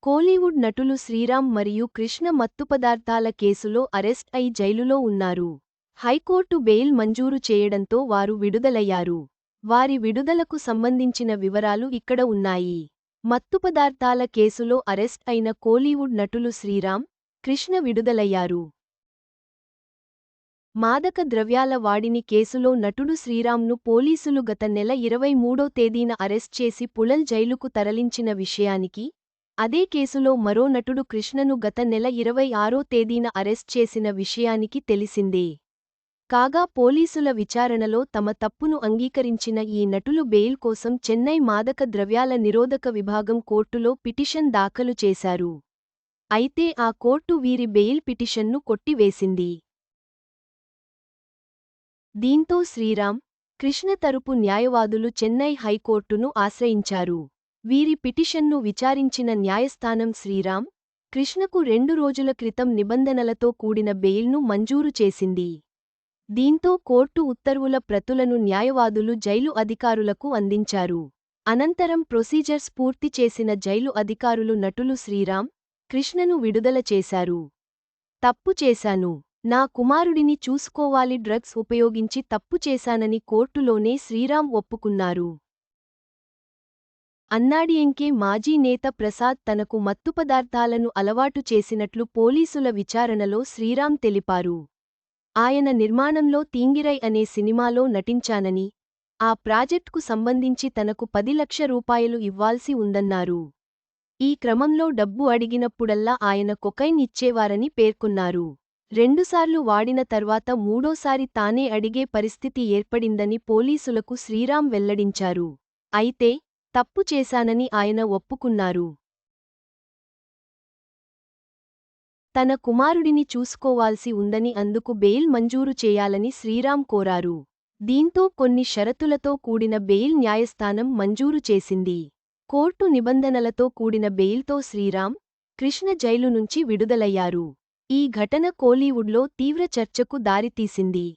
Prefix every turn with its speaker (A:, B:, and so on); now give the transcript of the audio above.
A: కోలీవుడ్ నటులు శ్రీరామ్ మరియు కృష్ణ మత్తు పదార్థాల కేసులో అరెస్ట్ అయి జైలులో ఉన్నారు. హైకోర్టు బెయిల్ మంజూరు చేయడంతో వారు విడుదలయ్యారు. వారి విడుదలకు సంబంధించిన వివరాలు ఇక్కడ ఉన్నాయి. మత్తు పదార్థాల కేసులో అరెస్ట్ అయిన కోలీవుడ్ నటులు శ్రీరామ్, కృష్ణ విడుదలయ్యారు. మాదక ద్రవ్యాల వాడిని కేసులో నటుడు శ్రీరామ్ను పోలీసులు గత నెల 23వ తేదీన అరెస్ట్ చేసి పులల్ జైలుకు తరలించిన విషయానికి, అదే కేసులో మరో నటుడు కృష్ణను గత నెల 26వ తేదీన అరెస్ట్ చేసిన విషయానికి తెలిసిందే. కాగా పోలీసుల విచారణలో తమ తప్పును అంగీకరించిన ఈ నటులు బెయిల్ కోసం చెన్నై మాదక ద్రవ్యాల నిరోధక విభాగం కోర్టులో పిటిషన్ దాఖలు చేశారు. అయితే ఆ కోర్టు వీరి బెయిల్ పిటిషన్ను కొట్టివేసింది. దీంతో శ్రీరామ్, కృష్ణ తరపు న్యాయవాదులు చెన్నై హైకోర్టును ఆశ్రయించారు. వీరి పిటిషన్ను విచారించిన న్యాయస్థానం శ్రీరామ్, కృష్ణకు 2 రోజుల క్రితం నిబంధనలతో కూడిన బెయిల్ను మంజూరు చేసింది. దీంతో కోర్టు ఉత్తర్వుల ప్రతులను న్యాయవాదులు జైలు అధికారులకు అందించారు. అనంతరం ప్రొసీజర్స్ పూర్తి చేసిన జైలు అధికారులు నటులు శ్రీరామ్, కృష్ణను విడుదల చేశారు. తప్పు చేశాను. నా కుమారుడిని చూసుకోవాలి డ్రగ్స్ ఉపయోగించి తప్పు చేశానని కోర్టులోనే శ్రీరామ్ ఒప్పుకున్నారు. అన్నాడీఎంకే మాజీ నేత ప్రసాద్ తనకు మత్తుపదార్థాలను అలవాటు చేసినట్లు పోలీసుల విచారణలో శ్రీరామ్ తెలిపారు. ఆయన నిర్మాణంలో తీంగిరై అనే సినిమాలో నటించానని, ఆ ప్రాజెక్ట్కు సంబంధించి తనకు 10 లక్షల రూపాయలు ఇవ్వాల్సి ఉందన్నారు. ఈ క్రమంలో డబ్బు అడిగినప్పుడల్లా ఆయన కొకైన్ ఇచ్చేవారని పేర్కొన్నారు. 2 సార్లు వాడిన తర్వాత మూడోసారి తానే అడిగే పరిస్థితి ఏర్పడిందని పోలీసులకు శ్రీరామ్ వెల్లడించారు. అయితే, తప్పు చేశానని ఆయన ఒప్పుకున్నారు. తన కుమారుడిని చూసుకోవాల్సి ఉందని అందుకు బెయిల్ మంజూరు చేయాలని శ్రీరామ్ కోరారు. దీంతో కొన్ని షరతులతో కూడిన బెయిల్ న్యాయస్థానం మంజూరు చేసింది. కోర్టు నిబంధనలతో కూడిన బెయిల్తో శ్రీరామ్, కృష్ణ జైలు నుంచి విడుదలయ్యారు. ఈ ఘటన కోలీవుడ్లో తీవ్ర చర్చకు దారితీసింది.